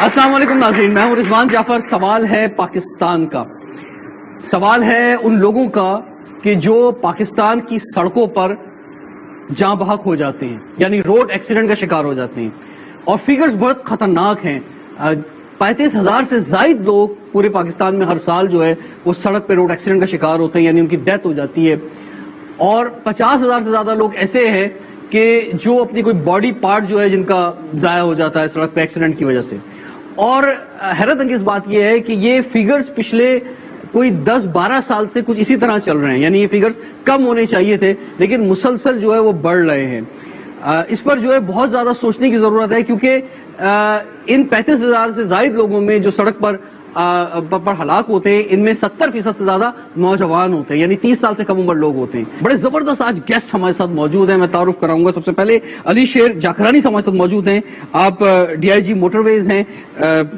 السلام علیکم ناظرین، میں ہوں رضوان جعفر۔ سوال ہے پاکستان کا، سوال ہے ان لوگوں کا کہ جو پاکستان کی سڑکوں پر جاں بحق ہو جاتے ہیں، یعنی روڈ ایکسیڈنٹ کا شکار ہو جاتے ہیں، اور فیگرز بہت خطرناک ہیں۔ 35,000 سے زائد لوگ پورے پاکستان میں ہر سال جو ہے وہ سڑک پہ روڈ ایکسیڈنٹ کا شکار ہوتے ہیں، یعنی ان کی ڈیتھ ہو جاتی ہے، اور 50,000 سے زیادہ لوگ ایسے ہیں کہ جو اپنی کوئی باڈی پارٹ جو ہے جن کا ضائع ہو جاتا ہے سڑک پہ ایکسیڈنٹ کی وجہ سے۔ اور حیرت انگیز بات یہ ہے کہ یہ فیگرز پچھلے کوئی 10-12 سال سے کچھ اسی طرح چل رہے ہیں، یعنی یہ فیگرز کم ہونے چاہیے تھے لیکن مسلسل جو ہے وہ بڑھ رہے ہیں۔ اس پر جو ہے بہت زیادہ سوچنے کی ضرورت ہے، کیونکہ ان 35,000 سے زائد لوگوں میں جو سڑک پر ہلاک ہوتے ہیں، ان میں 70% سے زیادہ نوجوان ہوتے ہیں، یعنی 30 سال سے کم عمر لوگ ہوتے ہیں۔ بڑے زبردست آج گیسٹ ہمارے ساتھ موجود ہیں، میں تعارف کراؤں گا۔ سب سے پہلے علی شیر جاکرانی ہمارے ساتھ موجود ہیں، آپ DIG موٹر ویز ہیں،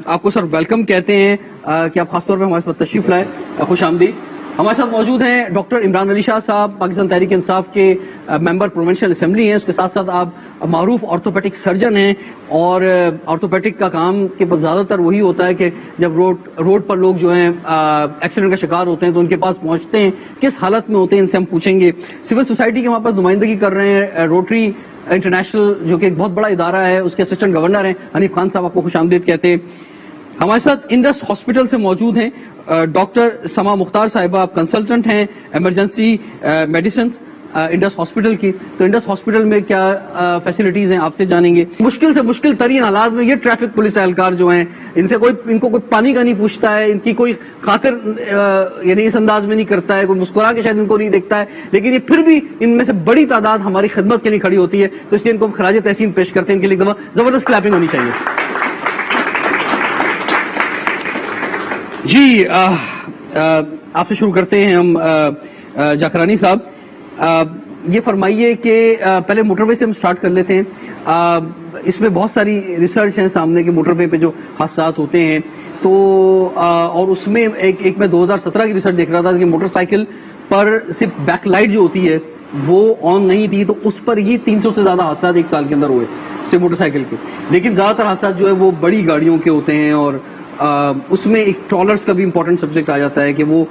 آپ کو سر ویلکم کہتے ہیں کہ آپ خاص طور پہ ہمارے ساتھ تشریف لائے، خوش آمدید۔ ہمارے ساتھ موجود ہیں ڈاکٹر عمران علی شاہ صاحب، پاکستان تحریک انصاف کے ممبر پروونشل اسمبلی ہیں، اس کے ساتھ ساتھ آپ معروف آرتھوپیڈک سرجن ہیں، اور آرتھوپیڈک کا کام کے زیادہ تر وہی ہوتا ہے کہ جب روڈ پر لوگ جو ہیں ایکسیڈنٹ کا شکار ہوتے ہیں تو ان کے پاس پہنچتے ہیں، کس حالت میں ہوتے ہیں، ان سے ہم پوچھیں گے۔ سول سوسائٹی کے وہاں پر نمائندگی کر رہے ہیں روٹری انٹرنیشنل، جو کہ ایک بہت بڑا ادارہ ہے، اس کے اسسٹنٹ گورنر ہیں حنیف خان صاحب، آپ کو خوش آمدید کہتے ہیں۔ ہمارے ساتھ انڈس ہاسپٹل سے موجود ہیں ڈاکٹر سما مختار صاحبہ، آپ کنسلٹنٹ ہیں ایمرجنسی میڈیسنز انڈس ہاسپٹل کی۔ تو انڈس ہاسپٹل میں کیا فیسلٹیز ہیں آپ سے جانیں گے۔ مشکل سے مشکل ترین حالات میں یہ ٹریفک پولیس اہلکار جو ہیں، ان کو کوئی پانی کا نہیں پوچھتا ہے، ان کی کوئی خاطر یعنی اس انداز میں نہیں کرتا ہے، کوئی مسکرا کے شاید ان کو نہیں دیکھتا ہے، لیکن یہ پھر بھی ان میں سے بڑی تعداد ہماری خدمت کے لیے کھڑی ہوتی ہے، تو اس لیے ان کو خراج تحسین پیش کرتے ہیں، ان کے لیے زبردست کلیپنگ ہونی چاہیے۔ جی آپ سے شروع کرتے ہیں ہم جاکرانی صاحب، یہ فرمائیے کہ پہلے موٹر وے سے ہم سٹارٹ کر لیتے ہیں۔ اس میں بہت ساری ریسرچ ہیں سامنے کہ موٹر وے پہ جو حادثات ہوتے ہیں، تو اور اس میں ایک میں 2017 کی ریسرچ دیکھ رہا تھا کہ موٹر سائیکل پر صرف بیک لائٹ جو ہوتی ہے وہ آن نہیں تھی، تو اس پر ہی 300 سے زیادہ حادثات ایک سال کے اندر ہوئے صرف موٹر سائیکل کے۔ لیکن زیادہ تر حادثات جو ہے وہ بڑی گاڑیوں کے ہوتے ہیں، اور اس میں ایک ٹرالرز کا بھی امپورٹنٹ سبجیکٹ آ جاتا ہے کہ وہ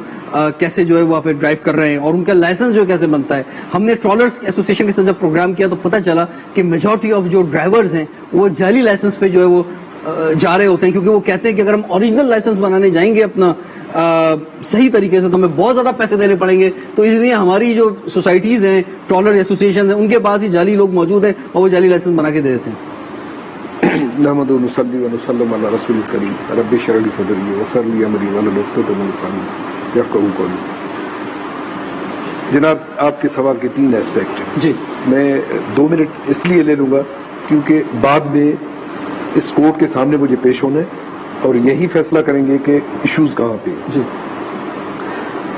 کیسے جو ہے وہ آپ ڈرائیو کر رہے ہیں اور ان کا لائسنس جو ہے کیسے بنتا ہے۔ ہم نے ٹرالرز ایسوسیشن کے ساتھ جب پروگرام کیا تو پتہ چلا کہ میجورٹی آف جو ڈرائیورز ہیں وہ جعلی لائسنس پہ جو ہے وہ جا رہے ہوتے ہیں، کیونکہ وہ کہتے ہیں کہ اگر ہم اوریجنل لائسنس بنانے جائیں گے اپنا صحیح طریقے سے تو ہمیں بہت زیادہ پیسے دینے پڑیں گے، تو اس لیے ہماری جو سوسائٹیز ہیں، ٹرالر ایسوسیشن ہیں، ان کے پاس ہی جعلی لوگ موجود ہیں اور وہ جعلی لائسنس بنا کے دے دیتے ہیں۔ نحمد و نصلی و نسلم علی رسول الکریم رب اشرح لی صدری ویسر لی امری واحلل عقدۃ من لسانی یفقہوا قولی۔ جناب، آپ کے سوال کے 3 ایسپیکٹ ہیں۔ جی، میں 2 منٹ اس لیے لے لوں گا کیونکہ بعد میں اس کورٹ کے سامنے مجھے پیش ہونا ہے اور یہی فیصلہ کریں گے کہ ایشوز کہاں پہ ہیں۔ جی،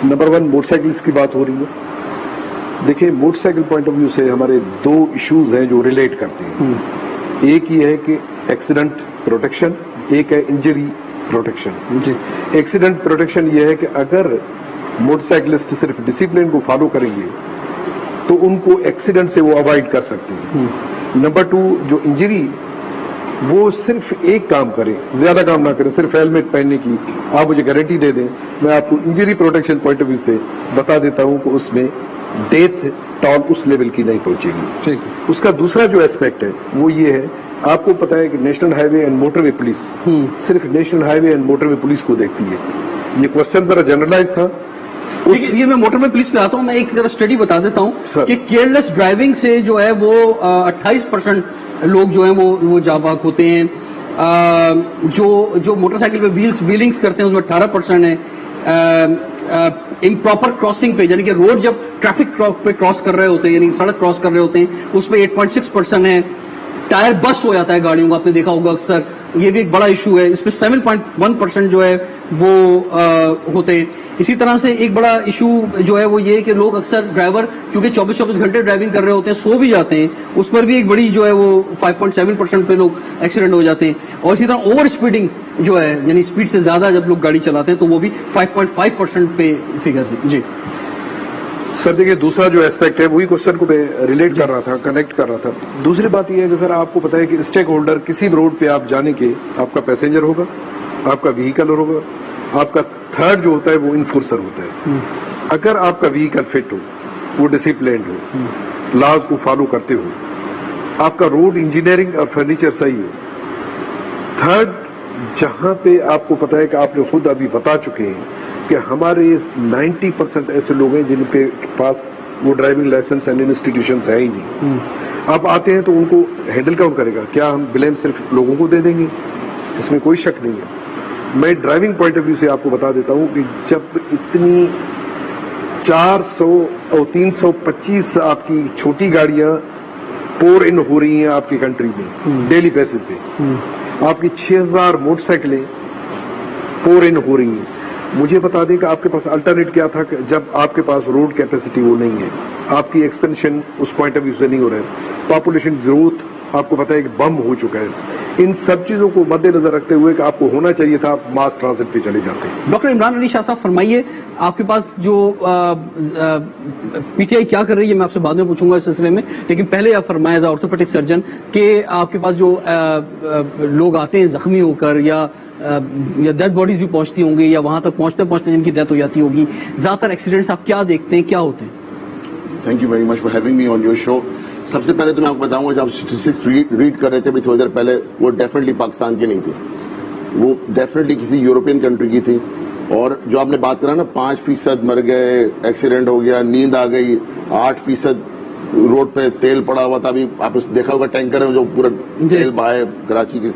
نمبر 1 موٹر سائیکلس کی بات ہو رہی ہے۔ دیکھیں، motorcycle point of view سے ہمارے 2 ایشوز ہیں جو ریلیٹ کرتے ہیں۔ ایک یہ ہے کہ ایکسیڈنٹ پروٹیکشن، ایک ہے انجری پروٹیکشن۔ جی، ایکسیڈنٹ پروٹیکشن یہ ہے کہ اگر موٹر سائیکلسٹ صرف ڈسپلن کو فالو کریں گے تو ان کو ایکسیڈنٹ سے وہ اوائڈ کر سکتے ہیں۔ نمبر 2 جو انجری، وہ صرف ایک کام کریں، زیادہ کام نہ کریں، صرف ہیلمٹ پہننے کی آپ مجھے گارنٹی دے دیں، میں آپ کو injury protection point of view سے بتا دیتا ہوں کہ اس میں ڈیتھ ٹال اس لیول کی نہیں پہنچے گی۔ اس کا دوسرا جو ایسپیکٹ ہے وہ یہ ہے، آپ کو پتا ہے کہ national highway and motorway police صرف national highway and motorway police کو دیکھتی ہے۔ یہ کوسچن ذرا جنرلائز تھا۔ یہ میں موٹر وے پولیس پہ آتا ہوں، میں ایک ذرا اسٹڈی بتا دیتا ہوں کہ کیئرلیس ڈرائیونگ سے جو ہے وہ 28% لوگ جو ہیں وہ جاں بحق ہوتے ہیں، جو موٹر سائیکل پہ ویلنگز کرتے ہیں اس میں 18% ہیں، امپراپر کراسنگ پہ یعنی کہ روڈ جب ٹریفک پہ کراس کر رہے ہوتے ہیں، یعنی سڑک کراس کر رہے ہوتے ہیں، اس پہ 8.6% ہے، ٹائر بسٹ ہو جاتا ہے گاڑیوں کا، آپ نے دیکھا ہوگا اکثر، یہ بھی ایک بڑا ایشو ہے، اس پہ 7.1% جو ہے وہ ہوتے ہیں۔ اسی طرح سے ایک بڑا ایشو جو ہے وہ یہ کہ لوگ اکثر ڈرائیور کیونکہ 24 گھنٹے ڈرائیونگ کر رہے ہوتے ہیں، سو بھی جاتے ہیں، اس پر بھی ایک بڑی جو ہے وہ 5.7% پہ لوگ ایکسیڈنٹ ہو جاتے ہیں۔ اور اسی طرح اوور اسپیڈنگ جو ہے، یعنی اسپیڈ سے زیادہ جب لوگ گاڑی چلاتے ہیں تو وہ بھی 5.5% پہ فگر ہے۔ جی سر دیکھیے دوسرا جو ایسپیکٹ ہے وہی کوشچن کو میں ریلیٹ کر رہا تھا, کنیکٹ کر رہا تھا. دوسری بات یہ ہے کہ سر آپ کو پتا ہے کہ اسٹیک ہولڈر کسی بھی روڈ پہ آپ جانے کے, آپ کا پیسنجر ہوگا, آپ کا وہیکل ہوگا, آپ کا تھرڈ جو ہوتا ہے وہ انفورسر ہوتا ہے. اگر آپ کا وہیکل فٹ ہو, وہ ڈسپلینڈ ہو, لاز کو فالو کرتے ہو, آپ کا روڈ انجینئرنگ اور فرنیچر صحیح ہو, تھرڈ جہاں پہ آپ کو پتا ہے کہ آپ نے خود ابھی بتا چکے ہیں کہ ہمارے 90% ایسے لوگ ہیں جن کے پاس وہ ڈرائیونگ لائسنس اینڈ انسٹیٹیوشنز ہے ہی نہیں. آپ آتے ہیں تو ان کو ہینڈل کون کرے گا؟ کیا ہم بلیم صرف لوگوں کو دے دیں گے؟ اس میں کوئی شک نہیں ہے. میں ڈرائیونگ پوائنٹ آف ویو سے آپ کو بتا دیتا ہوں کہ جب اتنی 400 اور 325 آپ کی چھوٹی گاڑیاں پور ان ہو رہی ہیں آپ کی کنٹری میں ڈیلی بیسس پہ, آپ کی 6000 موٹر سائیکلیں پور ان ہو رہی ہیں, مجھے بتا دیں کہ آپ کے پاس الٹرنیٹ کیا تھا کہ جب آپ کے پاس روڈ کیپیسٹی وہ نہیں ہے, آپ کی ایکسپینشن اس پوائنٹ آف ویو سے نہیں ہو رہا ہے, پاپولیشن گروتھ آپ کو پتا ہے کہ بم ہو چکا ہے. ان سب چیزوں کو مد نظر رکھتے ہوئے کہ آپ کو ہونا چاہیے تھا, آپ ماس ٹرانزٹ پہ چلے جاتے ہیں. ڈاکٹر عمران علی شاہ صاحب فرمائیے, آپ کے پاس جو پی ٹی آئی کیا کر رہی ہے میں آپ سے بعد میں پوچھوں گا اس سلسلے میں, لیکن پہلے آپ فرمائیں ایز آرتھوپیڈک سرجن کہ آپ کے پاس جو لوگ آتے ہیں زخمی ہو کر یا ڈیڈ باڈیز بھی پہنچتی ہوں گی یا وہاں تک پہنچتے پہنچتے جن کی ڈیتھ ہو جاتی ہوگی, زیادہ تر ایکسیڈنٹس آپ کیا دیکھتے ہیں, کیا ہوتے ہیں؟ Thank you very much for having me on your show. سب سے پہلے تو میں آپ کو بتاؤں گا جب آپ اسٹیٹسٹکس ریڈ کر رہے تھے تھوڑی دیر پہلے, وہ ڈیفینیٹلی پاکستان کی نہیں تھی, وہ ڈیفینیٹلی کسی یورپین کنٹری کی تھی. اور جو آپ نے بات کرا نا 5% مر گئے, ایکسیڈنٹ ہو گیا, نیند آ گئی, 8% روڈ پہ تیل پڑا ہوا تھا. ابھی آپ دیکھا ہوگا ٹینکر ہے جو پورا تیل بہائے کراچی کی,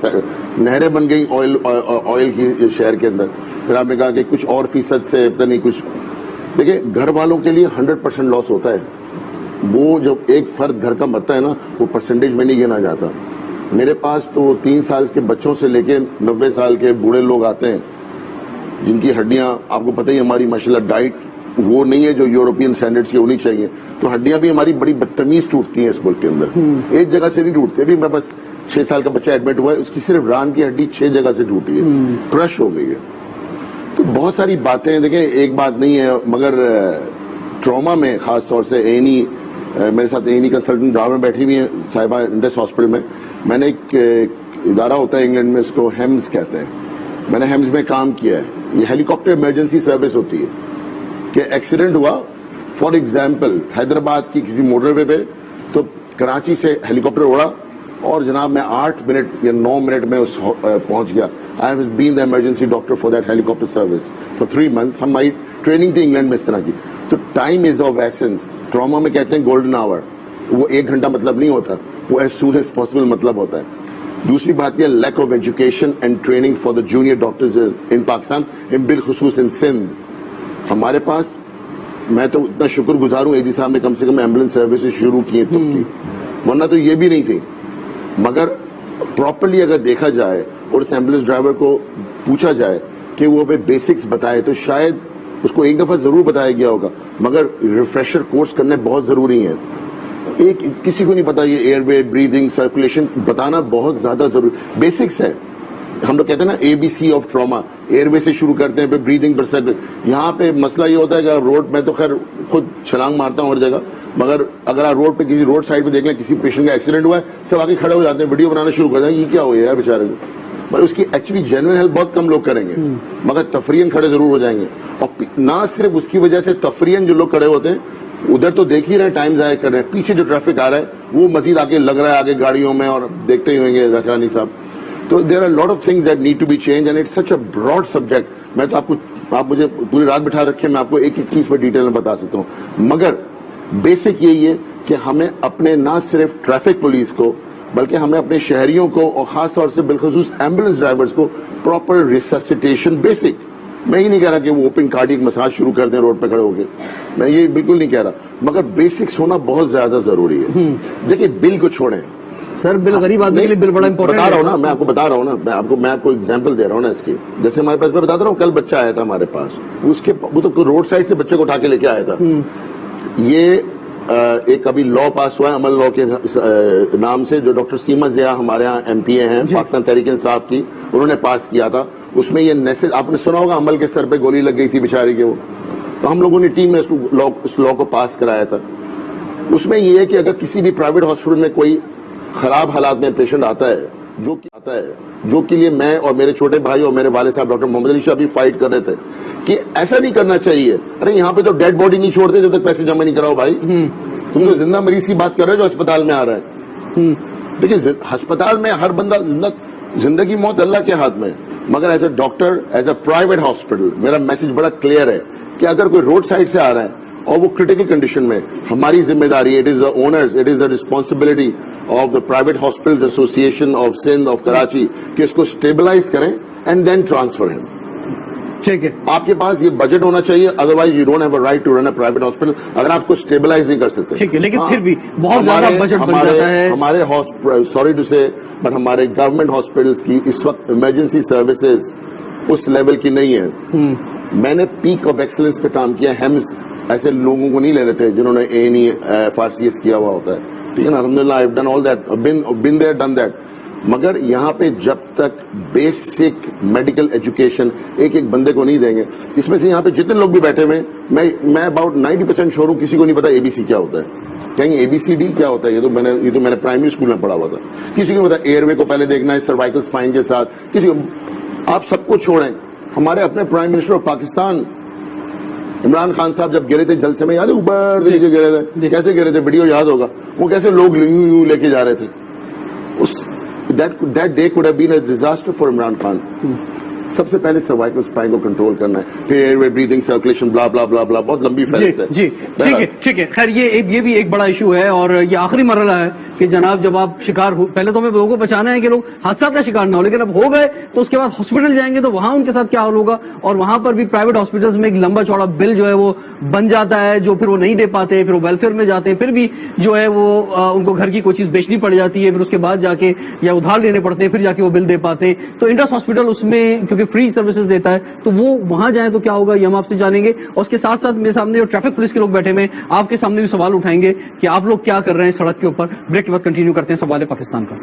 نہریں بن گئی آئل کی شہر کے اندر. پھر آپ نے کہا کہ کچھ اور فیصد سے پتہ نہیں کچھ. دیکھیں گھر والوں کے لیے 100% لاس ہوتا ہے. وہ جب ایک فرد گھر کا مرتا ہے نا, وہ پرسنٹیج میں نہیں گنا جاتا. میرے پاس تو 3 سال کے بچوں سے لے کے 90 سال کے بوڑھے لوگ آتے ہیں جن کی ہڈیاں آپ کو پتہ ہی, ہماری ماشاءاللہ ڈائٹ وہ نہیں ہے جو یورپین سٹینڈرڈز کی ہونی چاہیے, تو ہڈیاں بھی ہماری بڑی بدتمیز ٹوٹتی ہیں اس ملک کے اندر, ایک جگہ سے نہیں ٹوٹتی. ابھی میرے پاس 6 سال کا بچہ ایڈمٹ ہوا ہے, اس کی صرف ران کی ہڈی 6 جگہ سے ٹوٹی ہے, کرش ہو گئی ہے. تو بہت ساری باتیں دیکھیں, ایک بات نہیں ہے, مگر ٹراما میں خاص طور سے اینی, میرے ساتھ اینی کنسلٹنٹ ڈرائیور بیٹھی ہوئی ہیں صاحبہ انڈس ہاسپٹل میں. میں نے ایک ادارہ ہوتا ہے انگلینڈ میں, اس کو ہیمز کہتے ہیں, میں نے ہیمز میں کام کیا ہے. یہ ہیلی کاپٹر ایمرجنسی سروس ہوتی ہے کہ ایکسیڈنٹ ہوا, فار ایگزامپل حیدرآباد کی کسی موٹر وے پہ, تو کراچی سے ہیلی کاپٹر اڑا اور جناب میں 8 منٹ یا 9 منٹ میں اس پہنچ گیا. I have been the emergency doctor for that Halley copter service for 3 months. ہماری ٹریننگ تھی انگلینڈ میں اس طرح کی. تو time is of essence. Trauma میں کہتے ہیں گولڈن آور, وہ 1 گھنٹہ مطلب نہیں ہوتا, وہ ایز سون ایز پاسبل مطلب ہوتا ہے. دوسری بات یہ lack of education and training for the junior doctors ان پاکستان, بالخصوص ان سندھ. ہمارے پاس, میں تو اتنا شکر گزار ہوں ایدی صاحب نے کم سے کم ایمبولینس سروسز شروع کی تب کی, ورنہ تو یہ بھی نہیں تھی. مگر پراپرلی اگر دیکھا جائے اور اس ایمبولینس ڈرائیور کو پوچھا جائے کہ وہ بیسکس بتائے, تو شاید اس کو ایک دفعہ ضرور بتایا گیا ہوگا, مگر ریفریشر کورس کرنے بہت ضروری ہیں. ایک کسی کو نہیں پتا یہ ایئر وے, بریدنگ, سرکولیشن بتانا بہت زیادہ ضروری, بیسکس ہے. ہم لوگ کہتے ہیں نا ABC of trauma, air way سے شروع کرتے ہیں, پھر بریدنگ پر سر. یہاں پہ مسئلہ یہ ہوتا ہے کہ روڈ میں تو خیر خود چھلانگ مارتا ہوں ہر جگہ, مگر اگر آپ روڈ پہ کسی روڈ سائڈ پہ دیکھ لیں کسی پیشنٹ کا ایکسیڈنٹ ہوا ہے, سب آگے کھڑے ہو جاتے ہیں, ویڈیو بنانا شروع کر دیں, یہ کیا ہو یار بیچارے کو. پر اس کی ایکچولی جینوئن ہیلپ بہت کم لوگ کریں گے, مگر تفریحاً کھڑے ضرور ہو جائیں گے. اور نہ صرف اس کی وجہ سے تفریحاً جو لوگ کھڑے ہوتے ہیں ادھر تو دیکھ ہی رہے ہیں, ٹائم ضائع کر رہے ہیں, پیچھے جو ٹریفک آ رہا ہے وہ مزید آگے لگ رہا ہے آگے گاڑیوں میں, اور دیکھتے ہی ہوئیں گے ذکرانی صاحب. تو there are lot of things that need to be change and it's such a broad subject. میں تو آپ مجھے پوری رات بٹھا رکھے, میں آپ کو ایک ایک چیز پر ڈیٹیل میں بتا سکتا ہوں, مگر بیسک یہی ہے کہ ہمیں اپنے نہ صرف ٹریفک پولیس کو بلکہ ہمیں اپنے شہریوں کو اور خاص طور سے بالخصوص ایمبولینس ڈرائیورز کو پراپر ریسسیٹیشن, بیسک. میں یہ نہیں کہہ رہا کہ وہ اوپن کارڈیک مساج شروع کر دیں روڈ پہ کھڑے ہو کے, میں یہ بالکل نہیں کہہ رہا, مگر بیسکس ہونا بہت زیادہ ضروری ہے. دیکھیں بل کو چھوڑیں سر, بل غریب آدمی کے لیے بل بڑا امپورٹنٹ بتا رہا ہوں نا, میں آپ کو بتا رہا ہوں نا, میں آپ کو ایگزامپل دے رہا ہوں نا اس کی. جیسے ہمارے پاس میں بتا رہا ہوں, کل بچہ آیا تھا ہمارے پاس, وہ تو روڈ سائڈ سے بچے کو اٹھا کے لے کے آیا تھا. یہ ایک ابھی لا پاس ہوا ہے عمل لا کے نام سے, جو ڈاکٹر سیما ضیاء ہمارے یہاں MPA ہیں پاکستان تحریک انصاف کی, انہوں نے پاس کیا تھا. اس میں یہ میسج آپ نے سنا ہوگا, عمل کے سر پہ گولی لگ گئی تھی بیچاری کے, وہ تو ہم لوگوں نے ٹیم میں اس لا کو پاس کرایا تھا. اس میں یہ ہے کہ اگر کسی بھی پرائیویٹ ہاسپٹل میں کوئی خراب حالات میں پیشنٹ آتا ہے جو کے لیے میں اور میرے چھوٹے بھائی اور میرے والد صاحب ڈاکٹر محمد علی شاہ بھی فائٹ کر رہے تھے کہ ایسا نہیں کرنا چاہیے. ارے یہاں پہ تو ڈیڈ باڈی نہیں چھوڑتے جب تک پیسے جمع نہیں کراؤ بھائی. تم تو زندہ مریض کی بات کر رہے ہو جو اسپتال میں آ رہا ہے. دیکھیے ہسپتال میں ہر بندہ زندگی موت اللہ کے ہاتھ میں ہے, مگر as a doctor as a private hospital میرا میسج بڑا کلیئر ہے کہ اگر کوئی روڈ سائڈ سے آ رہا ہے اور وہ کریٹیکل کنڈیشن میں, ہماری ذمہ داری, it is the owners, it is the responsibility of the private hospitals association of Sindh of Karachi کہ اس کو اسٹیبلائز کریں اینڈ دین ٹرانسفر ہم. ٹھیک ہے, آپ کے پاس یہ بجٹ ہونا چاہیے, otherwise you don't have a right to run a private hospital اگر آپ کو اسٹیبلائز نہیں کر سکتے. ٹھیک ہے, لیکن پھر بھی بہت زیادہ بجٹ بن جاتا ہے. ہمارے سوری ٹو سے بٹ ہمارے گورنمنٹ ہاسپٹلس کی اس وقت ایمرجنسی سروسز اس لیول کی نہیں ہے. میں نے پیک آف ایکسلنس پہ کام کیا. ہیمز ایسے لوگوں کو نہیں لے رہے تھے جنہوں نے FRCS کیا ہوا ہوتا ہے. ٹھیک ہے نا, الحمدللہ I have done all that, been there done that. مگر یہاں پہ جب تک بیسک میڈیکل ایجوکیشن ایک بندے کو نہیں دیں گے, اس میں سے یہاں پہ جتنے لوگ بھی بیٹھے ہوئے میں اباؤٹ 90% شور ہوں کسی کو نہیں پتا ABC کیا ہوتا ہے. کہیں گے ABCD کیا ہوتا ہے, یہ تو میں نے پرائمری اسکول میں پڑھا ہوا تھا. کسی کو پتا ایئر وے کو پہلے دیکھنا ہے سروائکل اسپائن کے ساتھ, کسی کو. آپ سب کو چھوڑیں, ہمارے اپنے prime minister of Pakistan Imran Khan صاحب جب گرے تھے جلسے میں, یاد ہے اوپر سے نیچے گرے تھے, کیسے گرے تھے, ویڈیو یاد ہوگا, وہ کیسے لوگ یوں لے کے جا رہے تھے. That day could have been a disaster for Imran Khan. سب سے پہلے سروائکل اسپائن کو کنٹرول کرنا ہے, پھر ایئر وے بریدنگ سرکولیشن بلا بلا بلا بلا, بہت لمبی فہرست ہے. جی ٹھیک ہے. خیر یہ بھی ایک بڑا ایشو ہے اور یہ آخری مرحلہ ہے کہ جناب جب آپ شکار ہو, پہلے تو ہمیں لوگوں کو بچانا ہے کہ لوگ حادثات کا شکار نہ ہو, لیکن اب ہو گئے تو اس کے بعد ہاسپٹل جائیں گے تو وہاں ان کے ساتھ کیا حال ہوگا. اور وہاں پر بھی پرائیویٹ ہاسپٹلس میں ایک لمبا چوڑا بل جو ہے وہ بن جاتا ہے جو پھر وہ نہیں دے پاتے, پھر وہ ویلفیئر میں جاتے ہیں, پھر بھی جو ہے وہ ان کو گھر کی کوئی چیز بیچنی پڑ جاتی ہے, پھر اس کے بعد جا کے یا ادھار لینے پڑتے ہیں, پھر جا کے وہ بل دے پاتے ہیں. تو انڈس ہاسپٹل اس میں کیونکہ فری سروسز دیتا ہے تو وہ وہاں جائیں تو کیا ہوگا یہ ہم آپ سے جانیں گے. اور اس کے ساتھ ساتھ میرے سامنے جو ٹریفک پولیس کے لوگ بیٹھے ہوئے ہیں آپ کے سامنے بھی سوال اٹھائیں گے کہ آپ لوگ کیا کر رہے ہیں سڑک کے اوپر. بریک کے بعد کنٹینیو کرتے ہیں سوال پاکستان کا.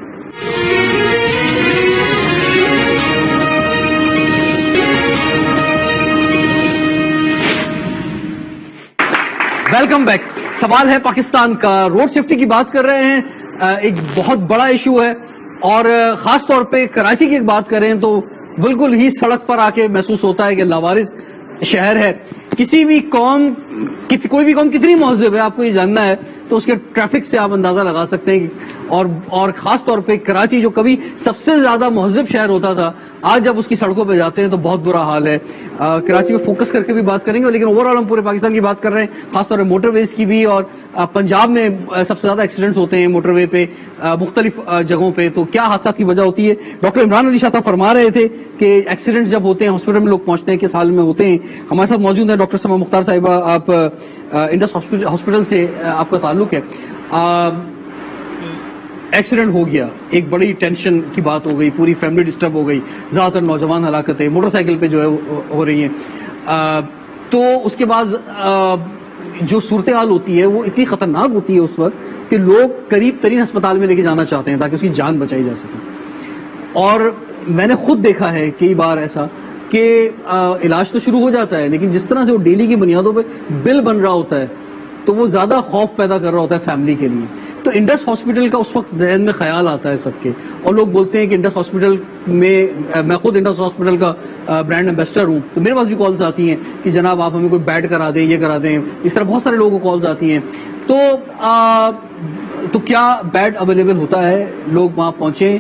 Welcome back. سوال ہے پاکستان کا. روڈ سیفٹی کی بات کر رہے ہیں, ایک بہت بڑا ایشو ہے اور خاص طور پہ کراچی کی بات کریں تو بالکل ہی سڑک پر آ کے محسوس ہوتا ہے کہ لاوارث شہر ہے. کسی بھی قوم کوئی بھی قوم کتنی مہذب ہے آپ کو یہ جاننا ہے تو اس کے ٹریفک سے آپ اندازہ لگا سکتے ہیں. اور خاص طور پہ کراچی جو کبھی سب سے زیادہ مہذب شہر ہوتا تھا, آج جب اس کی سڑکوں پہ جاتے ہیں تو بہت برا حال ہے. کراچی میں فوکس کر کے بھی بات کریں گے لیکن اوور آل ہم پورے پاکستان کی بات کر رہے ہیں, خاص طور پہ موٹر ویز کی بھی. اور پنجاب میں سب سے زیادہ ایکسیڈنٹس ہوتے ہیں موٹر وے پہ مختلف جگہوں پہ. تو کیا حادثات کی وجہ ہوتی ہے؟ ڈاکٹر عمران علی شاہ فرما رہے تھے کہ ایکسیڈنٹ جب ہوتے ہیں ہاسپٹل میں لوگ پہنچتے ہیں کس حال میں ہوتے ہیں. ہمارے ساتھ موجود ہیں ڈاکٹر سما مختار صاحبہ, آپ انڈس ہاسپٹل سے آپ کا تعلق ہے. ایکسیڈنٹ ہو گیا, ایک بڑی ٹینشن کی بات ہو گئی, پوری فیملی ڈسٹرب ہو گئی, زیادہ تر نوجوان ہلاکتیں موٹر سائیکل پہ جو ہے ہو رہی ہیں. تو اس کے بعد جو صورتحال ہوتی ہے وہ اتنی خطرناک ہوتی ہے اس وقت کہ لوگ قریب ترین ہسپتال میں لے کے جانا چاہتے ہیں تاکہ اس کی جان بچائی جا سکے. اور میں نے خود دیکھا ہے کئی بار ایسا کہ علاج تو شروع ہو جاتا ہے لیکن جس طرح سے وہ ڈیلی کی بنیادوں پہ بل بن رہا ہوتا ہے تو وہ زیادہ خوف پیدا کر رہا ہوتا ہے فیملی کے لیے. تو انڈس ہاسپٹل کا اس وقت ذہن میں خیال آتا ہے سب کے, اور لوگ بولتے ہیں کہ انڈس ہاسپٹل میں خود انڈس ہاسپٹل کا برانڈ ایمبیسڈر ہوں تو میرے پاس بھی کالز آتی ہیں کہ جناب آپ ہمیں کوئی بیڈ کرا دیں, یہ کرا دیں. اس طرح بہت سارے لوگوں کو کالز آتی ہیں. تو کیا بیڈ اویلیبل ہوتا ہے, لوگ وہاں پہنچیں,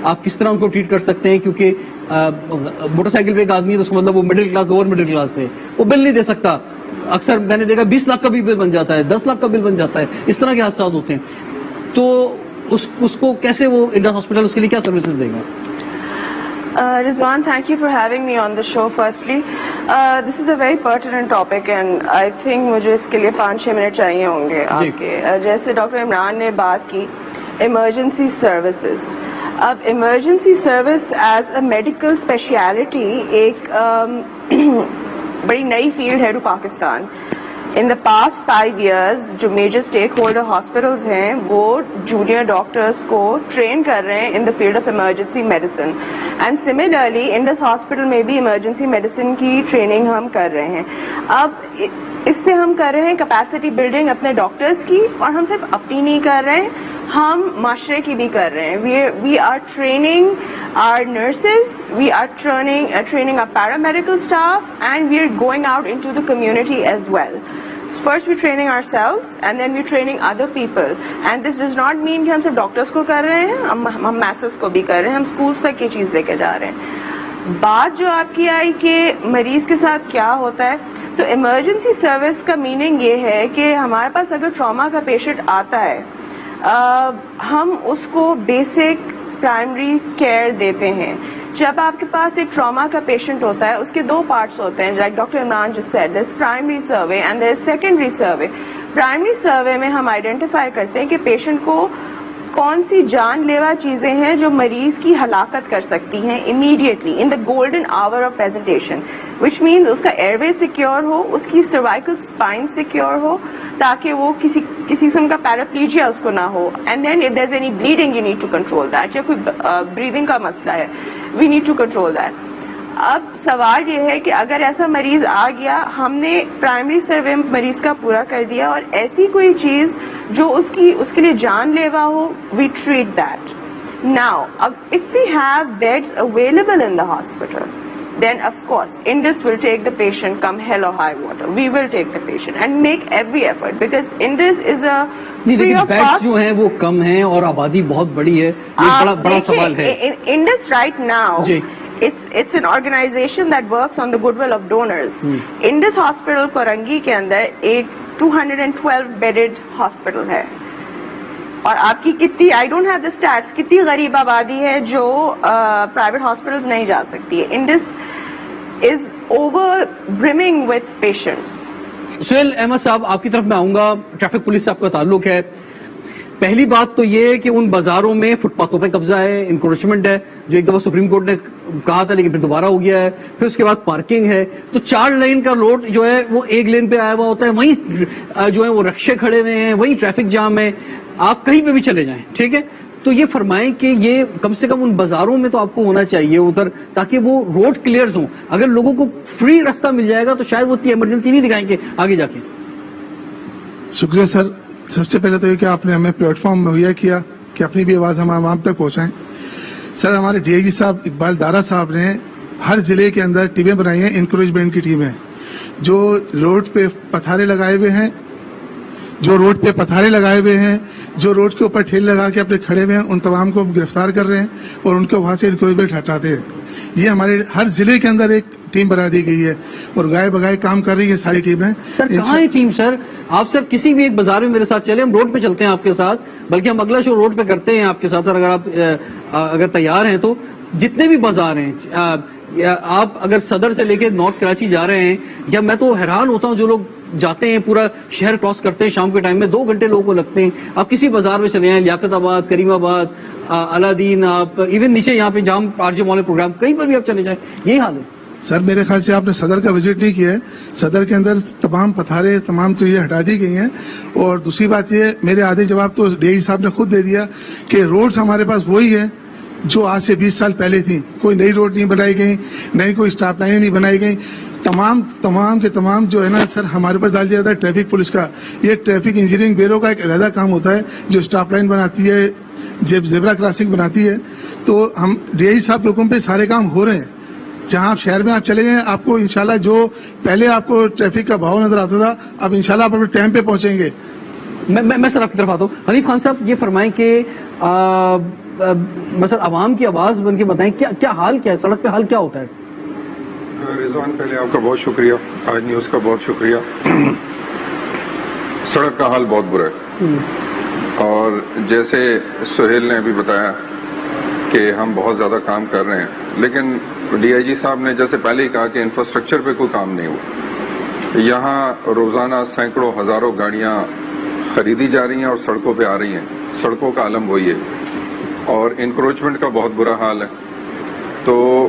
آپ کس طرح ان کو ٹریٹ کر سکتے ہیں؟ کیونکہ موٹر سائیکل پہ ایک آدمی ہے تو اس کا مطلب وہ middle class lower middle class ہے, وہ بل نہیں دے سکتا. اکثر میں نے دیکھا 20 لاکھ کا بھی بل بن جاتا ہے, 10 لاکھ کا بل بن جاتا ہے, اس طرح کے حادثات ہوتے ہیں. تو اس کو کیسے وہ انڈس ہاسپٹل اس کے لیے کیا سروسز دے گا؟ Rizwan, thank you for having me on the show firstly. This is a very pertinent topic and I think مجھے اس کے لیے 5-6 منٹ چاہیے ہوں گے آپ کے. جیسے ڈاکٹر عمران نے بات کی ایمرجنسی سروسز. اب emergency service is a medical specialty ایک بڑی نئی فیلڈ ہے to Pakistan. In the past 5 years, جو major stakeholder hospitals ہیں وہ junior doctors کو train کر رہے ہیں in the field of emergency medicine. And similarly, Indus Hospital میں بھی emergency medicine کی training ہم کر رہے ہیں. اب اس سے ہم کر رہے ہیں capacity building اپنے ڈاکٹرز کی, اور ہم صرف اپنی نہیں کر رہے ہیں, ہم معاشرے کی بھی کر رہے ہیں. We are training our nurses, we are training our paramedical staff, and we are going out into the community as well. First we're training ourselves and then we're training other people, and this does not mean کہ ہم صرف doctors کو کر رہے ہیں, ہم Mrs کو بھی کر رہے ہیں, ہم اسکولس تک یہ چیز لے کے جا رہے ہیں. بات جو آپ کی آئی کہ مریض کے ساتھ کیا ہوتا ہے, تو ایمرجنسی سروس کا میننگ یہ ہے کہ ہمارے پاس اگر ٹراما کا پیشنٹ آتا ہے, ہم اس کو بیسک پرائمری کیئر دیتے ہیں. جب آپ کے پاس ایک ٹراما کا پیشنٹ ہوتا ہے, اس کے 2 پارٹس ہوتے ہیں, لائک ڈاکٹر عمران جس said, there is primary survey and there is secondary survey. Primary survey میں ہم آئیڈینٹیفائی کرتے ہیں کہ پیشنٹ کو کون سی جان لیوا چیزیں ہیں جو مریض کی ہلاکت کر سکتی ہیں immediately in the golden hour of presentation, which means اس کا ایئر وے سیکیور ہو, اس کی سروائکل اسپائن سیکیور ہو, تاکہ وہ کسی قسم کا پیراپلیجیا اس کو نہ ہو. And then if there is any bleeding you need to control that, یا کوئی بریدنگ کا مسئلہ ہے, we need to control that. اب سوال یہ ہے کہ اگر ایسا مریض آ گیا, ہم نے پرائمری سروے مریض کا پورا کر دیا, اور ایسی کوئی چیز جو اس کے لیے جان لیوا ہو, we treat that. Now if we have beds available in the hospital, then of course Indus will take the patient come hell or high water. We will take the patient and make every effort, because Indus is a free of cost. جو ہیں وہ کم ہیں اور آبادی بہت بڑی ہے, یہ بڑا سوال ہے. Indus right now, it's an organization that works on the goodwill of donors. Indus Hospital Korangi کے اندر ایک 212 bedded hospital ہے, اور آپ کی کتنی, I don't have the stats, کتنی غریب آبادی ہے جو پرائیویٹ ہاسپٹلز نہیں جا سکتی ہے. Indus is over brimming with patients. Suhail Ahmed صاحب, آپ کی طرف میں آؤں گا. ٹریفک پولیس سے آپ کا تعلق ہے. پہلی بات تو یہ کہ ان بازاروں میں فٹ پاتھوں پہ قبضہ ہے, انکروچمنٹ ہے, جو ایک دفعہ سپریم کورٹ نے کہا تھا لیکن پھر دوبارہ ہو گیا ہے. پھر اس کے بعد پارکنگ ہے, تو 4 لین کا روڈ جو ہے وہ 1 لین پہ آیا ہوا ہوتا ہے, وہیں جو ہے وہ رکشے کھڑے ہوئے ہیں, وہیں ٹریفک جام ہے, آپ کہیں پہ بھی چلے جائیں, ٹھیک ہے. تو یہ فرمائیں کہ یہ کم سے کم ان بازاروں میں تو آپ کو ہونا چاہیے ادھر, تاکہ وہ روڈ کلیئرز ہوں. اگر لوگوں کو فری راستہ مل جائے گا تو شاید وہ اتنی ایمرجنسی نہیں دکھائیں گے آگے جا کے. شکریہ سر. سب سے پہلے تو یہ کہ آپ نے ہمیں پلیٹ فارم مہیا کیا کہ اپنی بھی آواز ہم عوام تک پہنچائیں. سر, ہمارے ڈی آئی جی صاحب اقبال دارا صاحب نے ہر ضلع کے اندر ٹیمیں بنائی ہیں, انکریجمنٹ کی ٹیمیں, جو روڈ پہ پتھارے لگائے ہوئے ہیں, جو روڈ کے اوپر ٹھیل لگا کے اپنے کھڑے ہوئے ہیں, ان تمام کو گرفتار کر رہے ہیں اور ان کو وہاں سے انکریجمنٹ ہٹاتے ہیں. یہ ہمارے ہر ضلع کے اندر ایک ٹیم بنا دی گئی ہے اور گائے بگائے کام کر رہی ہے ساری ٹیمیں. سر کہاں ہے ٹیم؟ سر آپ سر کسی بھی ایک بازار میں میرے ساتھ چلیں, ہم روڈ پہ چلتے ہیں آپ کے ساتھ, بلکہ ہم اگلا شو روڈ پہ کرتے ہیں آپ کے ساتھ. سر اگر آپ اگر تیار ہیں تو جتنے بھی بازار ہیں, آپ اگر صدر سے لے کے نارتھ کراچی جا رہے ہیں, یا میں تو حیران ہوتا ہوں جو لوگ جاتے ہیں پورا شہر کراس کرتے ہیں شام کے ٹائم میں, 2 گھنٹے لوگوں کو لگتے ہیں. آپ کسی بازار میں چلے جائیں, لیاقت آباد, کریم آباد, الادین, آپ ایون نیچے یہاں پہ جام آر جے مال پروگرام, کہیں پر بھی آپ چلے جائیں, یہی حال ہے. سر میرے خیال سے آپ نے صدر کا وزٹ نہیں کیا ہے. صدر کے اندر تمام پتھارے, تمام چیزیں ہٹا دی گئی ہیں. اور دوسری بات یہ, میرے آدھے جواب تو ڈی آئی صاحب نے خود دے دیا کہ روڈز ہمارے پاس وہی ہے جو آج سے 20 سال پہلے تھی. کوئی نئی روڈ نہیں بنائی گئی, نئی کوئی اسٹاپ لائن نہیں بنائی گئی. تمام کے تمام جو ہے نا سر, ہمارے پر ڈال دیا جاتا ہے ٹریفک پولیس کا. یہ ٹریفک انجینئرنگ بیورو کا ایک علیحدہ کام ہوتا ہے جو اسٹاپ لائن بناتی ہے, زیبرا کراسنگ بناتی ہے. تو ہم ڈی آئی صاحب کے حکم پہ سارے کام ہو رہے ہیں. جہاں آپ شہر میں آپ چلے جائیں, آپ کو انشاءاللہ جو پہلے آپ کو ٹریفک کا بہاؤ نظر آتا تھا, اب انشاءاللہ آپ اپنے ٹائم پہ پہنچیں گے. میں سر آپ کی طرف آتا ہوں. حنیف خان صاحب یہ فرمائیں کہ مثلا عوام کی آواز بن کے بتائیں کیا حال کیا ہے, سڑک پہ حال کیا ہوتا ہے؟ رضوان, پہلے آپ کا بہت شکریہ, آج نیوز کا بہت شکریہ. سڑک کا حال بہت برا ہے, اور جیسے سہیل نے ابھی بتایا کہ ہم بہت زیادہ کام کر رہے ہیں, لیکن ڈی آئی جی صاحب نے جیسے پہلے ہی کہا کہ انفراسٹرکچر پہ کوئی کام نہیں ہوا. یہاں روزانہ سینکڑوں ہزاروں گاڑیاں خریدی جا رہی ہیں اور سڑکوں پہ آ رہی ہیں. سڑکوں کا عالم وہی ہے, اور انکروچمنٹ کا بہت برا حال ہے. تو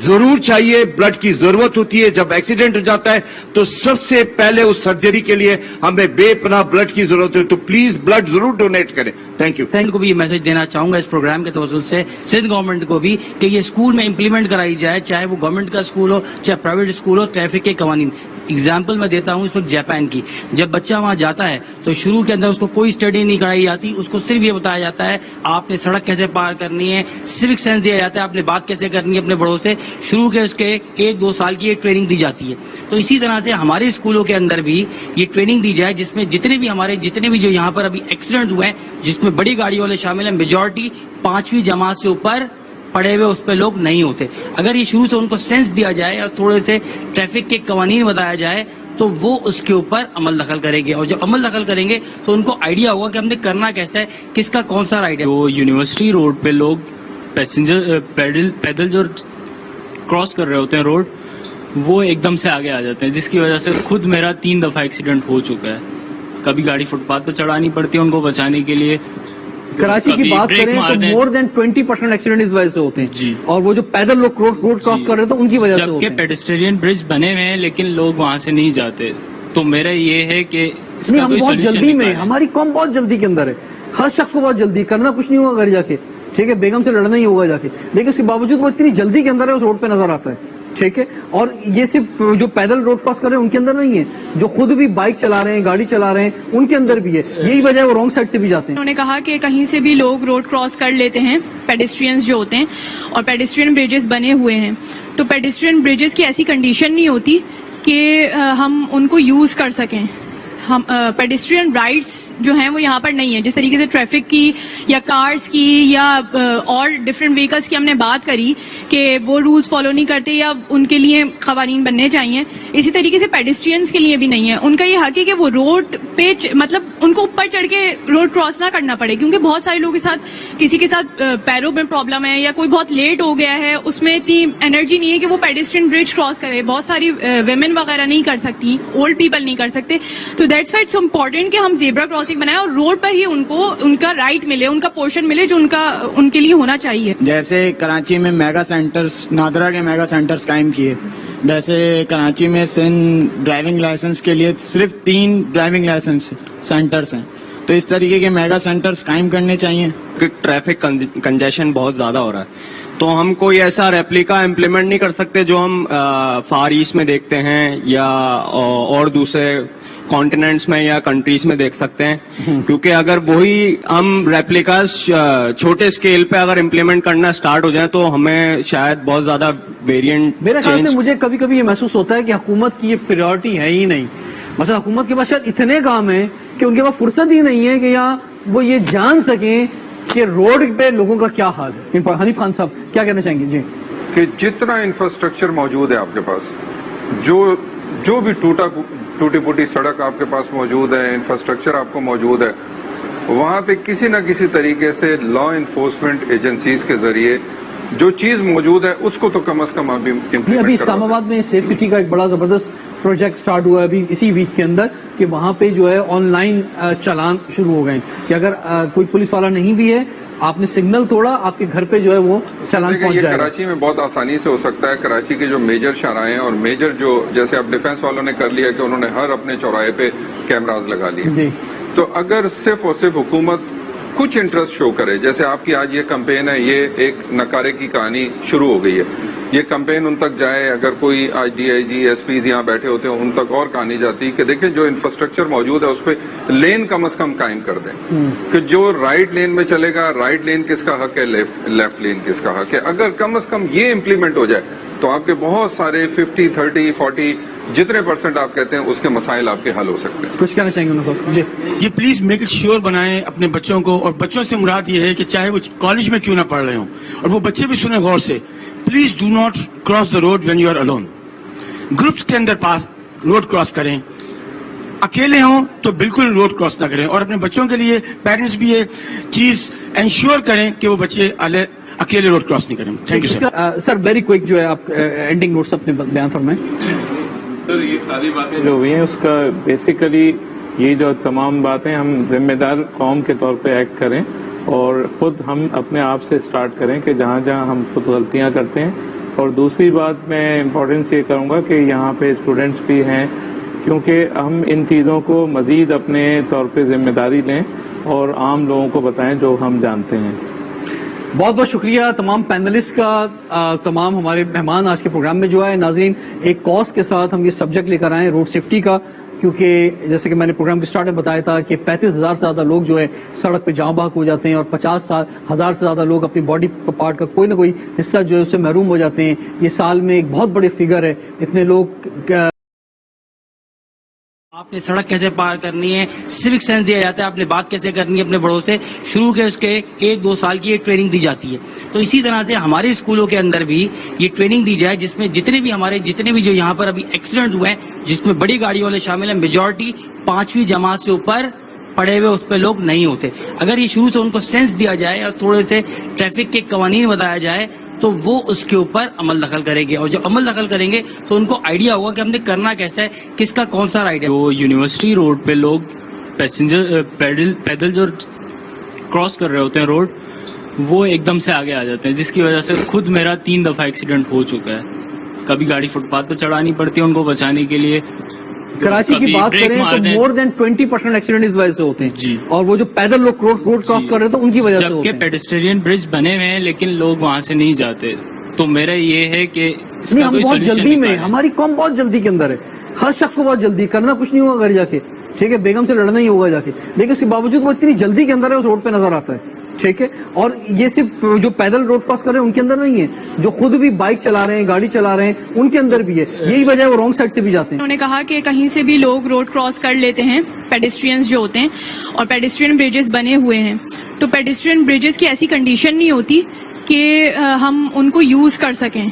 ضرور چاہیے, بلڈ کی ضرورت ہوتی ہے. جب ایکسیڈنٹ ہو جاتا ہے تو سب سے پہلے اس سرجری کے لیے ہمیں بے پناہ بلڈ کی ضرورت ہے, تو پلیز بلڈ ضرور ڈونیٹ کریں. Thank you. کو بھی یہ میسج دینا چاہوں گا اس پروگرام کے توسط سے سندھ گورنمنٹ کو بھی کہ یہ اسکول میں امپلیمنٹ کرائی جائے, چاہے وہ گورنمنٹ کا اسکول ہو چاہے پرائیویٹ اسکول ہو, ٹریفک کے قوانین. اگزامپل میں دیتا ہوں اس وقت جاپان کی. جب بچہ وہاں جاتا ہے تو شروع کے اندر اس کو کوئی اسٹڈی نہیں کرائی جاتی, اس کو صرف یہ بتایا جاتا ہے آپ نے سڑک کیسے پار کرنی ہے, سوک سینس دیا جاتا ہے آپ نے بات کیسے کرنی ہے اپنے بڑوں سے. شروع کے اس کے 1-2 سال کی ایک ٹریننگ دی جاتی ہے. تو اسی طرح سے ہمارے اسکولوں کے اندر بھی یہ ٹریننگ دی جائے جس میں جتنے بھی جو یہاں پر ابھی ایکسیڈنٹ ہوئے ہیں جس میں بڑی گاڑیوں والے شامل ہیں, میجورٹی 5ویں جماعت سے اوپر پڑے ہوئے اس پہ لوگ نہیں ہوتے. اگر یہ شروع سے ان کو سینس دیا جائے اور تھوڑے سے ٹریفک کے قوانین بتایا جائے تو وہ اس کے اوپر عمل دخل کریں گے, اور جب عمل دخل کریں گے تو ان کو آئیڈیا ہوگا کہ ہم نے کرنا کیسا ہے, کس کا کون سا رائٹ ہے. جو یونیورسٹی روڈ پہ لوگ پیسنجر پیدل جو کراس کر رہے ہوتے ہیں روڈ, وہ ایک دم سے آگے آ جاتے ہیں, جس کی وجہ سے خود میرا 3 دفعہ ایکسیڈنٹ ہو چکا ہے. کبھی گاڑی فٹ پاتھ پہ چڑھانی پڑتی ہے ان کو بچانے کے لیے. کراچی کی بات کریں تو مور دین 20% ایکسیڈنٹ اس وجہ سے ہوتے ہیں جی, اور وہ جو پیدل لوگ روڈ کراس کر رہے ہیں تو ان کی وجہ سے ہوتے ہیں. جبکہ پیڈسٹرین برج بنے ہوئے ہیں لیکن لوگ وہاں سے نہیں جاتے. تو میرا یہ ہے کہ اس کا ہم کوئی بہت سولوشن جلدی میں, ہماری قوم بہت جلدی کے اندر ہے, ہر شخص کو بہت جلدی, کرنا کچھ نہیں ہوگا گھر جا کے, ٹھیک ہے, بیگم سے لڑنا ہی ہوگا جا کے, لیکن اس کے باوجود وہ اتنی جلدی کے اندر ہے اس روڈ پہ نظر آتا ہے, ٹھیک ہے. اور یہ صرف جو پیدل روڈ کراس کر رہے ہیں ان کے اندر نہیں ہے, جو خود بھی بائک چلا رہے ہیں, گاڑی چلا رہے ہیں, ان کے اندر بھی ہے. یہی وجہ ہے وہ رانگ سائڈ سے بھی جاتے ہیں. انہوں نے کہا کہ کہیں سے بھی لوگ روڈ کراس کر لیتے ہیں, پیڈسٹرینز جو ہوتے ہیں, اور پیڈسٹرین بریجز بنے ہوئے ہیں, تو پیڈسٹرین بریجز کی ایسی کنڈیشن نہیں ہوتی کہ ہم ان کو یوز کر سکیں. ہم پیڈسٹرین رائٹس جو ہیں وہ یہاں پر نہیں ہیں. جس طریقے سے ٹریفک کی یا کارز کی یا اور ڈفرینٹ وہیکلس کی ہم نے بات کری کہ وہ رولز فالو نہیں کرتے یا ان کے لیے قوانین بننے چاہیے, اسی طریقے سے پیڈسٹرینز کے لیے بھی نہیں ہے. ان کا یہ حق ہے کہ وہ روڈ پہ مطلب ان کو اوپر چڑھ کے روڈ کراس نہ کرنا پڑے, کیونکہ بہت سارے لوگوں کے ساتھ کسی کے ساتھ پیروں میں پرابلم ہے یا کوئی بہت لیٹ ہو گیا ہے, اس میں اتنی انرجی نہیں ہے کہ وہ پیڈسٹرین برج کراس کرے. بہت ساری ویمن وغیرہ نہیں کر سکتی, اولڈ پیپل نہیں کر سکتے. تو دیٹس وائی اٹس امپورٹنٹ کہ ہم زیبرا کراسنگ بنائیں اور روڈ پر ہی ان کو ان کا رائٹ ملے, ان کا پورشن ملے جو ان کے لیے ہونا چاہیے. جیسے کراچی میں میگا سینٹرز, نادرا کے میگا سینٹرز قائم کیے, ویسے کراچی میں سندھ ڈرائیونگ لائسنس کے لیے صرف 3 ڈرائیونگ لائسنس سینٹرز ہیں. تو اس طریقے کے میگا سینٹرز قائم کرنے چاہیے. ٹریفک کنجیشن بہت زیادہ ہو رہا ہے تو ہم کوئی ایسا ریپلیکا امپلیمنٹ نہیں کر سکتے جو ہم فار ایسٹ میں دیکھتے ہیں یا اور دوسرے کانٹیننٹس میں یا کنٹریز میں دیکھ سکتے ہیں, کیونکہ اگر وہی ہم ریپلیکاز چھوٹے اسکیل پہ اگر امپلیمنٹ کرنا سٹارٹ ہو جائیں تو ہمیں شاید بہت زیادہ ویریئنٹ. میرے خیال سے مجھے کبھی کبھی یہ محسوس ہوتا ہے کہ حکومت کی یہ پریورٹی ہے ہی نہیں. مثلا حکومت کے پاس شاید اتنے کام ہیں کہ ان کے پاس فرصت ہی نہیں ہے کہ یا وہ یہ جان سکیں کہ روڈ پہ لوگوں کا کیا حال ہے. حنیف خان صاحب کیا کہنا چاہیں گے؟ جی, کہ جتنا انفراسٹرکچر موجود ہے آپ کے پاس, جو بھی ٹوٹی پوٹی سڑک آپ کے پاس موجود ہے, انفراسٹرکچر آپ کو موجود ہے, وہاں پہ کسی نہ کسی طریقے سے لا انفورسمنٹ ایجنسیز کے ذریعے جو چیز موجود ہے اس کو تو کم از کم ابھی ابھی اسلام آباد میں سیف سٹی کا ایک بڑا زبردست پروجیکٹ سٹارٹ ہوا ہے ابھی اسی ویک کے اندر, کہ وہاں پہ جو ہے آن لائن چالان شروع ہو گئے ہیں کہ اگر کوئی پولیس والا نہیں بھی ہے, آپ نے سگنل توڑا, آپ کے گھر پہ جو ہے وہ چالان پہنچ جائے گا. کراچی میں بہت آسانی سے ہو سکتا ہے. کراچی کے جو میجر شاہراہیں اور میجر جو جیسے اب ڈیفنس والوں نے کر لیا کہ انہوں نے ہر اپنے چوراہے پہ کیمراز لگا لیے, تو اگر صرف اور صرف حکومت کچھ انٹرسٹ شو کرے, جیسے آپ کی آج یہ کمپین ہے, یہ ایک نکارے کی کہانی شروع ہو گئی ہے, یہ کمپین ان تک جائے, اگر کوئی آج D I G S Ps یہاں بیٹھے ہوتے ہیں ان تک اور کہانی جاتی کہ دیکھیں جو انفراسٹرکچر موجود ہے اس پہ لین کم از کم قائم کر دیں, کہ جو رائٹ لین میں چلے گا, رائٹ لین کس کا حق ہے, لیفٹ لین کس کا حق ہے. اگر کم از کم یہ امپلیمنٹ ہو جائے تو آپ کے بہت سارے 50, 30, 40 جتنے % آپ کہتے ہیں اس کے مسائل آپ کے حل ہو سکتے ہیں. کچھ کہنا چاہیں گے؟ جی پلیز میک اٹ شیور بنائیں اپنے بچوں کو, اور بچوں سے مراد یہ ہے کہ چاہے وہ کالج میں کیوں نہ پڑھ رہے ہوں, اور وہ بچے بھی سنیں غور سے, please do not cross the road when you are alone. Groups کے اندر پاس روڈ کراس کریں, اکیلے ہوں تو بالکل روڈ کراس نہ کریں, اور اپنے بچوں کے لیے پیرنٹس بھی یہ چیز انشور کریں کہ وہ بچے اکیلے روڈ کراس نہیں کریں. Thank you sir. Sir very quick جو ہے آپ اینڈنگ نوٹس اپنے بیان فرمائیں. سر یہ ساری باتیں جو ہوئی ہیں اس کا بیسیکلی یہ جو تمام باتیں ہم ذمہ دار قوم کے طور پہ ایکٹ کریں, اور خود ہم اپنے آپ سے اسٹارٹ کریں کہ جہاں جہاں ہم خود غلطیاں کرتے ہیں اور دوسری بات میں امپورٹنس یہ کروں گا کہ یہاں پہ اسٹوڈنٹس بھی ہیں، کیونکہ ہم ان چیزوں کو مزید اپنے طور پہ ذمہ داری لیں اور عام لوگوں کو بتائیں جو ہم جانتے ہیں. بہت بہت شکریہ تمام پینلسٹ کا، تمام ہمارے مہمان آج کے پروگرام میں جو آئے. ناظرین، ایک کاز کے ساتھ ہم یہ سبجیکٹ لے کر آئے روڈ سیفٹی کا، کیونکہ جیسے کہ میں نے پروگرام کے اسٹارٹ میں بتایا تھا کہ 35,000 سے زیادہ لوگ جو ہے سڑک پہ جاں بحق ہو جاتے ہیں اور 50,000 سے زیادہ لوگ اپنی باڈی پارٹ کا کوئی نہ کوئی حصہ جو ہے اس سے محروم ہو جاتے ہیں. یہ سال میں ایک بہت بڑے فگر ہے. اتنے لوگ آپ نے سڑک کیسے پار کرنی ہے، سوک سینس دیا جاتا ہے، آپ نے بات کیسے کرنی ہے اپنے بڑوں سے، شروع کے اس کے 1-2 سال کی ایک ٹریننگ دی جاتی ہے. تو اسی طرح سے ہمارے اسکولوں کے اندر بھی یہ ٹریننگ دی جائے، جس میں جتنے بھی جو یہاں پر ابھی ایکسیڈنٹ ہوئے ہیں، جس میں بڑی گاڑیوں والے شامل ہیں، میجورٹی 5ویں جماعت سے اوپر پڑے ہوئے اس پہ لوگ نہیں ہوتے. اگر یہ شروع سے ان کو سینس دیا جائے اور تھوڑے سے ٹریفک کے قوانین بتایا جائے تو وہ اس کے اوپر عمل دخل کریں گے، اور جب عمل دخل کریں گے تو ان کو آئیڈیا ہوگا کہ ہم نے کرنا کیسا ہے، کس کا کون سا رائٹ ہے. جو یونیورسٹی روڈ پہ لوگ پیدل جو کراس کر رہے ہوتے ہیں روڈ، وہ ایک دم سے آگے آ جاتے ہیں، جس کی وجہ سے خود میرا 3 دفعہ ایکسیڈنٹ ہو چکا ہے. کبھی گاڑی فٹ پاتھ پہ چڑھانی پڑتی ہے ان کو بچانے کے لیے. کراچی کی بات کریں تو مور دین 20% ایکسیڈنٹ اس وجہ سے ہوتے ہیں جی، اور وہ جو پیدل لوگ روڈ کراس کر رہے ہیں تو ان کی وجہ سے ہوتے ہیں. جبکہ پیڈسٹرین برج بنے ہوئے ہیں لیکن لوگ وہاں سے نہیں جاتے. تو میرا یہ ہے کہ اس کا ہم کوئی بہت سولوشن جلدی میں، نکالیں. ہماری قوم بہت جلدی کے اندر ہے، ہر شخص کو بہت جلدی کرنا کچھ نہیں ہوگا گھر جا کے، ٹھیک ہے، بیگم سے لڑنا ہی ہوگا جا کے، لیکن اس کے باوجود وہ اتنی جلدی کے اندر ہے اس روڈ پہ نظر آتا ہے. ٹھیک ہے، اور یہ صرف جو پیدل روڈ کراس کر رہے ہیں ان کے اندر نہیں ہے، جو خود بھی بائک چلا رہے ہیں، گاڑی چلا رہے ہیں، ان کے اندر بھی ہے. یہی وجہ ہے وہ رانگ سائڈ سے بھی جاتے ہیں. انہوں نے کہا کہ کہیں سے بھی لوگ روڈ کراس کر لیتے ہیں، پیڈسٹرینز جو ہوتے ہیں، اور پیڈسٹرین بریجز بنے ہوئے ہیں. تو پیڈسٹرین بریجز کی ایسی کنڈیشن نہیں ہوتی کہ ہم ان کو یوز کر سکیں.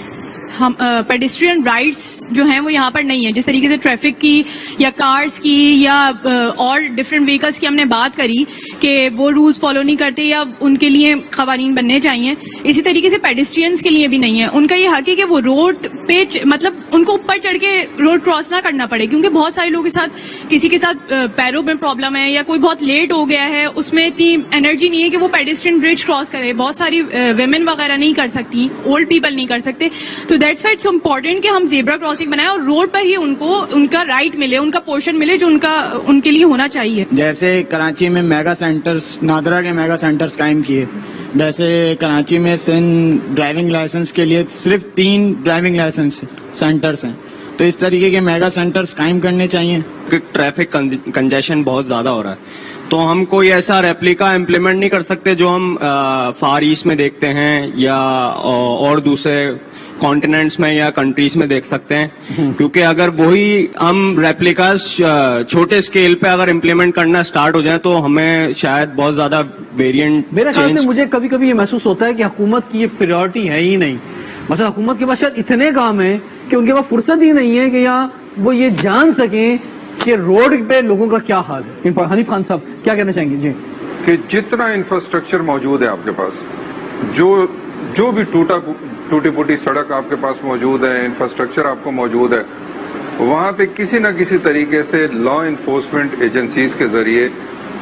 ہم پیڈسٹرین رائٹس جو ہیں وہ یہاں پر نہیں ہیں. جس طریقے سے ٹریفک کی یا کارز کی یا اور ڈفرینٹ وہیکلس کی ہم نے بات کری کہ وہ رولز فالو نہیں کرتے یا ان کے لیے قوانین بننے چاہیے، اسی طریقے سے پیڈسٹرینز کے لیے بھی نہیں ہے. ان کا یہ حق ہے کہ وہ روڈ پہ مطلب ان کو اوپر چڑھ کے روڈ کراس نہ کرنا پڑے، کیونکہ بہت سارے لوگوں کے ساتھ کسی کے ساتھ پیروں میں پرابلم ہے یا کوئی بہت لیٹ ہو گیا ہے، اس میں اتنی انرجی نہیں ہے کہ وہ پیڈسٹرین برج کراس کرے. بہت ساری ویمن وغیرہ نہیں کر سکتی، اولڈ پیپل نہیں کر سکتے. تو دیٹس وائی اٹس امپورٹنٹ کہ ہم زیبرا کراسنگ بنائیں اور روڈ پر ہی ان کو ان کا رائٹ ملے، ان کا پورشن ملے جو ان کے لیے ہونا چاہیے. جیسے کراچی میں میگا سینٹرز، نادرا کے میگا سینٹرز قائم کیے، ویسے کراچی میں ڈرائیونگ لائسنس کے لیے صرف 3 ڈرائیونگ لائسنس سینٹرز ہیں. تو اس طریقے کے میگا سینٹرز قائم کرنے چاہیے. ٹریفک کنجیشن بہت زیادہ ہو رہا ہے، تو ہم کوئی ایسا ریپلیکا امپلیمنٹ نہیں کر سکتے جو ہم فار ایسٹ میں دیکھتے ہیں یا اور دوسرے کانٹیننٹس میں یا کنٹریز میں دیکھ سکتے ہیں. کیونکہ اگر وہی ہم ریپلیکاز چھوٹے اسکیل پہ اگر امپلیمنٹ کرنا اسٹارٹ ہو جائیں تو ہمیں شاید بہت زیادہ ویریئنٹ. میرے خیال سے مجھے کبھی کبھی یہ محسوس ہوتا ہے کہ حکومت کی یہ پریورٹی ہے ہی نہیں. مثلا حکومت کے پاس شاید اتنے کام ہیں کہ ان کے پاس فرصت ہی نہیں ہے کہ یہاں وہ یہ جان سکیں کہ روڈ پہ لوگوں کا کیا حال ہے. حنیف خان صاحب کیا کہنا چاہیں گے؟ جی، کہ جتنا انفراسٹرکچر موجود ہے آپ کے پاس، جو بھی ٹوٹی پوٹی سڑک آپ کے پاس موجود ہے، انفراسٹرکچر آپ کو موجود ہے، وہاں پہ کسی نہ کسی طریقے سے لا انفورسمنٹ ایجنسیز کے ذریعے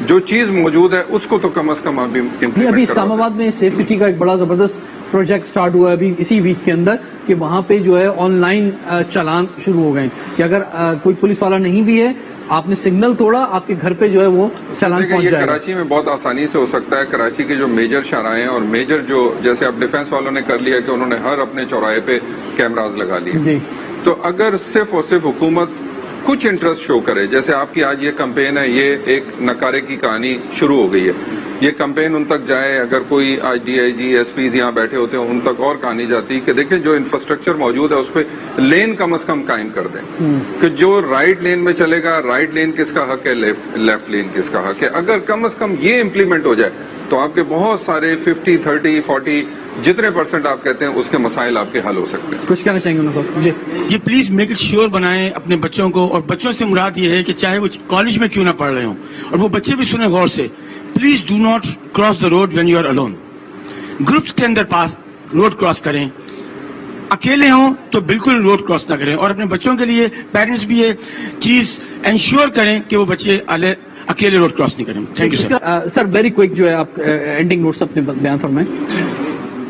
جو چیز موجود ہے اس کو تو کم از کم ابھی ابھی اسلام آباد میں سیف سٹی کا ایک بڑا زبردست پروجیکٹ سٹارٹ ہوا ہے ابھی اسی ویک کے اندر، کہ وہاں پہ جو ہے آن لائن چالان شروع ہو گئے کہ اگر کوئی پولیس والا نہیں بھی ہے، آپ نے سگنل توڑا، آپ کے گھر پہ جو ہے وہ چالان پہنچ جائے گا. یہ کراچی میں بہت آسانی سے ہو سکتا ہے. کراچی کے جو میجر شاہراہیں ہیں اور میجر جو جیسے اب ڈیفنس والوں نے کر لیا کہ انہوں نے ہر اپنے چوراہے پہ کیمراز لگا لیے. تو اگر صرف اور صرف حکومت کچھ انٹرسٹ شو کرے، جیسے آپ کی آج یہ کمپین ہے، یہ ایک نکارے کی کہانی شروع ہو گئی ہے، یہ کمپین ان تک جائے. اگر کوئی آج D I G S Ps یہاں بیٹھے ہوتے ہیں ان تک اور کہانی جاتی کہ دیکھیں جو انفراسٹرکچر موجود ہے اس پہ لین کم از کم قائم کر دیں کہ جو رائٹ لین میں چلے گا، رائٹ لین کس کا حق ہے، لیفٹ لین کس کا حق ہے. اگر کم از کم یہ امپلیمنٹ ہو جائے تو آپ کے بہت سارے 50, 30, 40 جتنے % آپ کہتے ہیں اس کے مسائل آپ کے حل ہو سکتے ہیں. کچھ کہنا چاہیں گے؟ جی پلیز میک اٹ شیور بنائیں اپنے بچوں کو، اور بچوں سے مراد یہ ہے کہ چاہے وہ کالج میں کیوں نہ پڑھ رہے ہوں، اور وہ بچے بھی سنیں غور سے، please do not cross the road when you are alone. Groups کے اندر پاس روڈ کراس کریں، اکیلے ہوں تو بالکل روڈ کراس نہ کریں. اور اپنے بچوں کے لیے پیرنٹس بھی یہ چیز انشور کریں کہ وہ بچے اکیلے روڈ کراس نہیں کریں. Thank you sir. Sir very quick جو ہے آپ اینڈنگ نوٹس اپنے بیان فرمائیں.